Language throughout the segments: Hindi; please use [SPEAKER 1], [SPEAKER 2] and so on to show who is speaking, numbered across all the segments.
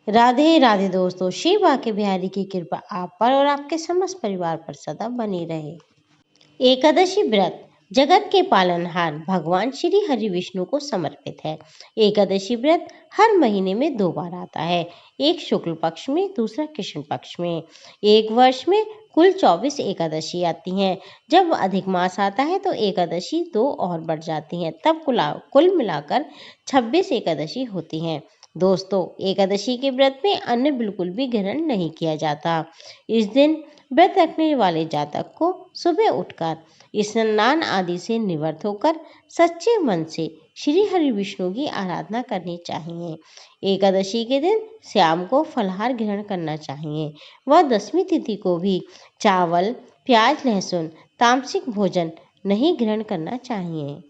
[SPEAKER 1] राधे राधे दोस्तों, श्री बांके बिहारी की कृपा आप पर और आपके समस्त परिवार पर सदा बनी रहे। एकादशी व्रत जगत के पालनहार भगवान श्री हरि विष्णु को समर्पित है। एकादशी व्रत हर महीने में 2 बार आता है, एक शुक्ल पक्ष में, दूसरा कृष्ण पक्ष में। एक वर्ष में कुल 24 एकादशी आती हैं। जब अधिक मास आता है तो एकादशी 2 और बढ़ जाती हैं, तब कुल मिलाकर 26 एकादशी होती हैं। दोस्तों, एकादशी के व्रत में अन्न बिल्कुल भी ग्रहण नहीं किया जाता। इस दिन व्रत रखने वाले जातक को सुबह उठकर स्नान आदि से निवृत्त होकर सच्चे मन से श्री हरि विष्णु की आराधना करनी चाहिए। एकादशी के दिन शाम को फलाहार ग्रहण करना चाहिए व दशमी तिथि को भी चावल, प्याज, लहसुन, तामसिक भोजन नहीं ग्रहण करना चाहिए।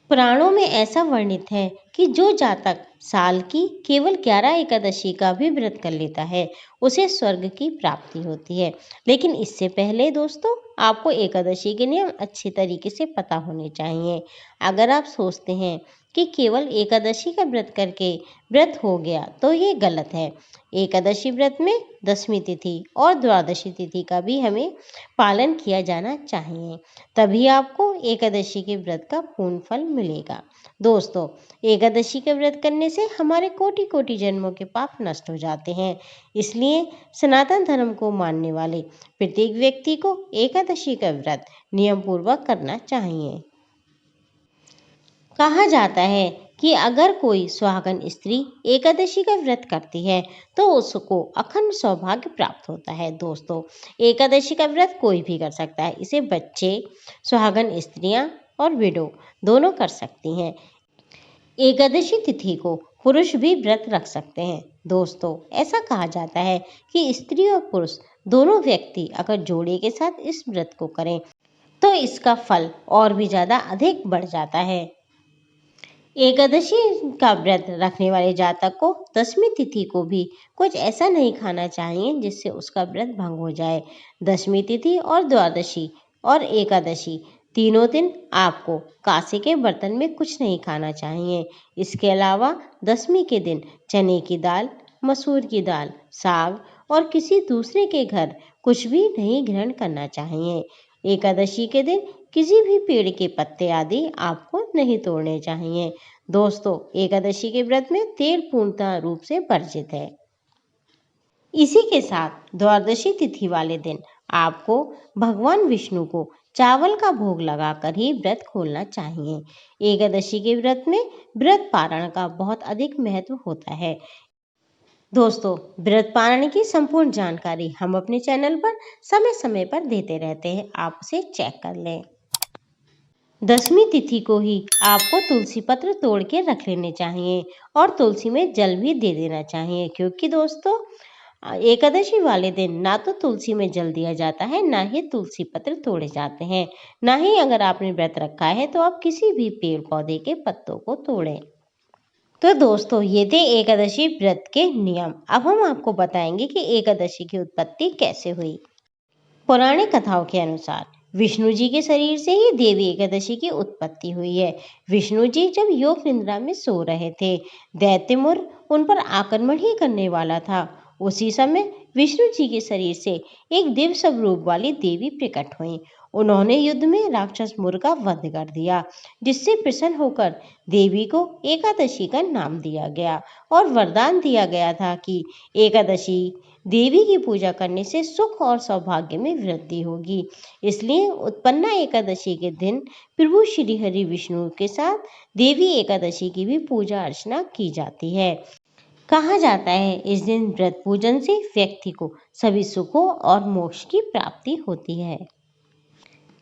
[SPEAKER 1] पुराणों में ऐसा वर्णित है कि जो जातक साल की केवल 11 एकादशी का भी व्रत कर लेता है, उसे स्वर्ग की प्राप्ति होती है। लेकिन इससे पहले दोस्तों, आपको एकादशी के नियम अच्छे तरीके से पता होने चाहिए। अगर आप सोचते हैं कि केवल एकादशी का व्रत करके व्रत हो गया, तो ये गलत है। एकादशी व्रत में दशमी तिथि और द्वादशी तिथि का भी हमें पालन किया जाना चाहिए, तभी आपको एकादशी के व्रत का पूर्ण फल मिलेगा। दोस्तों, एकादशी का व्रत करने से हमारे कोटि कोटि जन्मों के पाप नष्ट हो जाते हैं। इसलिए सनातन धर्म को मानने वाले प्रत्येक व्यक्ति को एकादशी का व्रत नियम पूर्वक करना चाहिए। कहा जाता है कि अगर कोई सुहागन स्त्री एकादशी का व्रत करती है तो उसको अखंड सौभाग्य प्राप्त होता है। दोस्तों, एकादशी का व्रत कोई भी कर सकता है। इसे बच्चे, सुहागन स्त्रियां और विडो दोनों कर सकती हैं। एकादशी तिथि को पुरुष भी व्रत रख सकते हैं। दोस्तों, ऐसा कहा जाता है कि स्त्री और पुरुष दोनों व्यक्ति अगर जोड़े के साथ इस व्रत को करें तो इसका फल और भी ज्यादा अधिक बढ़ जाता है। एकादशी का व्रत रखने वाले जातक को दशमी तिथि को भी कुछ ऐसा नहीं खाना चाहिए जिससे उसका व्रत भंग हो जाए। दशमी तिथि और द्वादशी और एकादशी तीनों दिन आपको कांसे के बर्तन में कुछ नहीं खाना चाहिए। इसके अलावा दशमी के दिन चने की दाल, मसूर की दाल, साग और किसी दूसरे के घर कुछ भी नहीं ग्रहण करना चाहिए। एकादशी के दिन किसी भी पेड़ के पत्ते आदि आपको नहीं तोड़ने चाहिए। दोस्तों, एकादशी के व्रत में तेल पूर्णतः रूप से वर्जित है। इसी के साथ द्वादशी तिथि वाले दिन आपको भगवान विष्णु को चावल का भोग लगाकर ही व्रत खोलना चाहिए। एकादशी के व्रत में व्रत पारण का बहुत अधिक महत्व होता है। दोस्तों, व्रत पारण की संपूर्ण जानकारी हम अपने चैनल पर समय समय पर देते रहते हैं, आप उसे चेक कर लें। दशमी तिथि को ही आपको तुलसी पत्र तोड़ के रख लेने चाहिए और तुलसी में जल भी दे देना चाहिए, क्योंकि दोस्तों एकादशी वाले दिन ना तो तुलसी में जल दिया जाता है, ना ही तुलसी पत्र तोड़े जाते हैं, ना ही अगर आपने व्रत रखा है तो आप किसी भी पेड़ पौधे के पत्तों को तोड़ें। तो दोस्तों, ये थे एकादशी व्रत के नियम। अब हम आपको बताएंगे कि एकादशी की उत्पत्ति कैसे हुई। पौराणिक कथाओं के अनुसार विष्णु जी के शरीर से ही देवी एकादशी की उत्पत्ति हुई है। विष्णु जी जब योग निद्रा में सो रहे थे, दैत्यमुर उन पर आक्रमण ही करने वाला था। उसी समय विष्णु जी के शरीर से एक दिव्य स्वरूप वाली देवी प्रकट हुई। उन्होंने युद्ध में राक्षस मुर का वध कर दिया, जिससे प्रसन्न होकर देवी को एकादशी का नाम दिया गया और वरदान दिया गया था कि एकादशी देवी की पूजा करने से सुख और सौभाग्य में वृद्धि होगी। इसलिए उत्पन्ना एकादशी के दिन प्रभु श्री हरि विष्णु के साथ देवी एकादशी की भी पूजा अर्चना की जाती है। कहा जाता है इस दिन व्रत पूजन से व्यक्ति को सभी सुखों और मोक्ष की प्राप्ति होती है।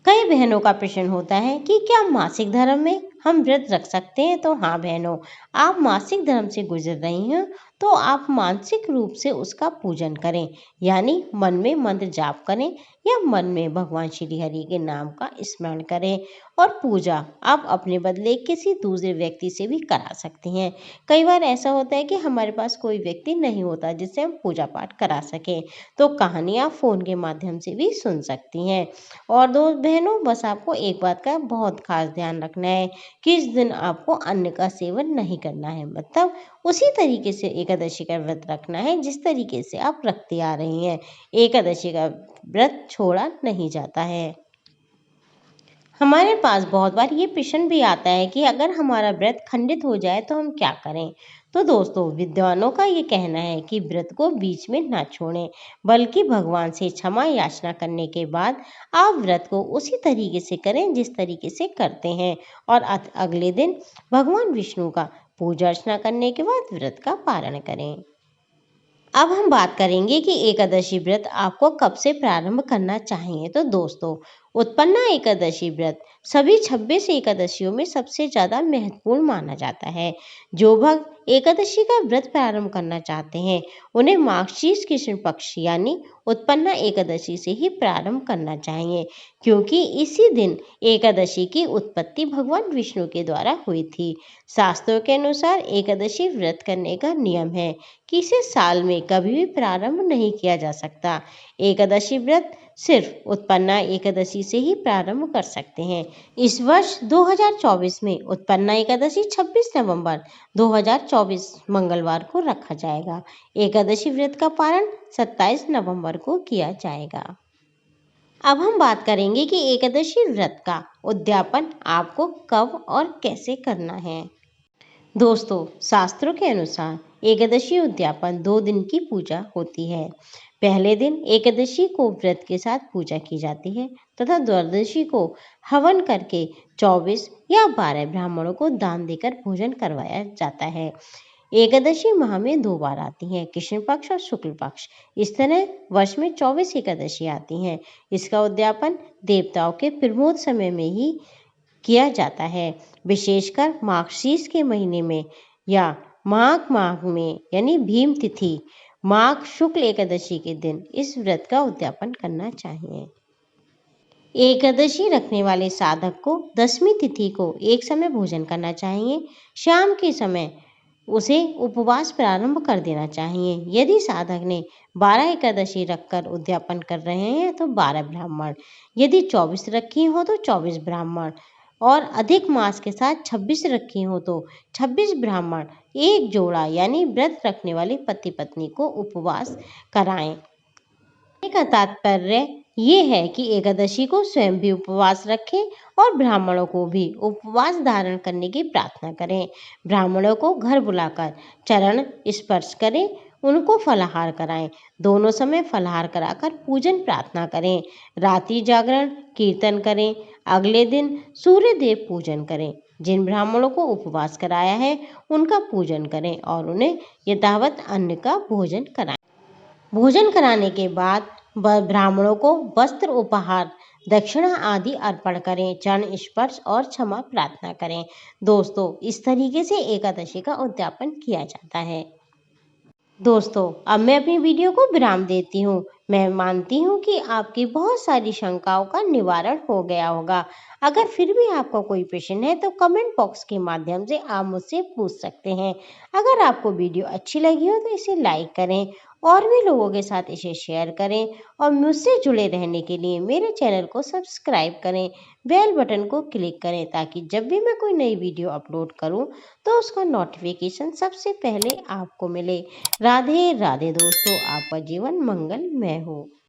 [SPEAKER 1] कई बहनों का प्रश्न होता है कि क्या मासिक धर्म में हम व्रत रख सकते हैं? तो हाँ बहनों, आप मासिक धर्म से गुजर रही हैं तो आप मानसिक रूप से उसका पूजन करें, यानी मन में मंत्र जाप करें या मन में भगवान श्री हरि के नाम का स्मरण करें। और पूजा आप अपने बदले किसी दूसरे व्यक्ति से भी करा सकती हैं। कई बार ऐसा होता है कि हमारे पास कोई व्यक्ति नहीं होता जिससे हम पूजा पाठ करा सकें, तो कहानी आप फोन के माध्यम से भी सुन सकती हैं। और दो बहनों, बस आपको एक बात का बहुत खास ध्यान रखना है कि इस दिन आपको अन्न का सेवन नहीं करना है, मतलब उसी तरीके से एकादशी का व्रत रखना है जिस तरीके से आप रखते आ रही हैं। एकादशी का व्रत छोड़ा नहीं जाता है। हमारे पास बहुत बार ये प्रश्न भी आता है कि अगर हमारा व्रत खंडित हो जाए तो हम क्या करें। तो दोस्तों, विद्वानों का ये कहना है कि व्रत को बीच में ना छोड़ें, बल्कि भगवान से क्षमा याचना करने के बाद आप व्रत को उसी तरीके से करें जिस तरीके से करते हैं, और अगले दिन भगवान विष्णु का पूजा अर्चना करने के बाद व्रत का पारण करें। अब हम बात करेंगे कि एकादशी व्रत आपको कब से प्रारंभ करना चाहिए। तो दोस्तों, उत्पन्ना एकादशी व्रत सभी 26 एकादशियों में सबसे ज़्यादा महत्वपूर्ण माना जाता है। जो भक्त एकादशी का व्रत प्रारंभ करना चाहते हैं उन्हें मार्गशीर्ष कृष्ण पक्ष यानी उत्पन्ना एकादशी से ही प्रारंभ करना चाहिए, क्योंकि इसी दिन एकादशी की उत्पत्ति भगवान विष्णु के द्वारा हुई थी। शास्त्रों के अनुसार एकादशी व्रत करने का नियम है कि इसे साल में कभी भी प्रारंभ नहीं किया जा सकता। एकादशी व्रत सिर्फ उत्पन्ना एकादशी से ही प्रारंभ कर सकते हैं। इस वर्ष 2024 में उत्पन्ना एकादशी 26 नवंबर 2024 मंगलवार को रखा जाएगा। एकादशी व्रत का पारण 27 नवंबर को किया जाएगा। अब हम बात करेंगे कि एकादशी व्रत का उद्यापन आपको कब और कैसे करना है। दोस्तों, शास्त्रों के अनुसार एकादशी उद्यापन 2 दिन की पूजा होती है। पहले दिन एकादशी को व्रत के साथ पूजा की जाती है तथा द्वादशी को हवन करके 24 या 12 ब्राह्मणों को दान देकर भोजन करवाया जाता है। एकादशी माह में 2 बार आती हैं, कृष्ण पक्ष और शुक्ल पक्ष। इस तरह वर्ष में 24 एकादशी आती हैं। इसका उद्यापन देवताओं के प्रमोद समय में ही किया जाता है, विशेषकर मार्गशीर्ष के महीने में या माघ माह में यानी भीम तिथि माघ शुक्ल एकादशी के दिन इस व्रत का उद्यापन करना चाहिए। एकादशी रखने वाले साधक को 10वीं तिथि को एक समय भोजन करना चाहिए। शाम के समय उसे उपवास प्रारंभ कर देना चाहिए। यदि साधक ने 12 एकादशी रखकर उद्यापन कर रहे हैं तो 12 ब्राह्मण, यदि 24 रखी हो तो 24 ब्राह्मण, और अधिक मास के साथ 26 रखी हो तो 26 ब्राह्मण एक जोड़ा यानी व्रत रखने वाले पति पत्नी को उपवास कराएं। का तात्पर्य ये है कि एकादशी को स्वयं भी उपवास रखें और ब्राह्मणों को भी उपवास धारण करने की प्रार्थना करें। ब्राह्मणों को घर बुलाकर चरण स्पर्श करें, उनको फलाहार कराएं। दोनों समय फलाहार कराकर पूजन प्रार्थना करें। रात्रि जागरण कीर्तन करें। अगले दिन सूर्य देव पूजन करें। जिन ब्राह्मणों को उपवास कराया है उनका पूजन करें और उन्हें यथावत अन्न का भोजन कराएं। भोजन कराने के बाद ब्राह्मणों को वस्त्र उपहार दक्षिणा आदि अर्पण करें, चरण स्पर्श और क्षमा प्रार्थना करें। दोस्तों, इस तरीके से एकादशी का उद्यापन किया जाता है। दोस्तों, अब मैं अपनी वीडियो को विराम देती हूँ। मैं मानती हूँ कि आपकी बहुत सारी शंकाओं का निवारण हो गया होगा। अगर फिर भी आपका कोई प्रश्न है तो कमेंट बॉक्स के माध्यम से आप मुझसे पूछ सकते हैं। अगर आपको वीडियो अच्छी लगी हो तो इसे लाइक करें और भी लोगों के साथ इसे शेयर करें, और मुझसे जुड़े रहने के लिए मेरे चैनल को सब्सक्राइब करें, बेल बटन को क्लिक करें ताकि जब भी मैं कोई नई वीडियो अपलोड करूं तो उसका नोटिफिकेशन सबसे पहले आपको मिले। राधे राधे दोस्तों, आपका जीवन मंगलमय हो।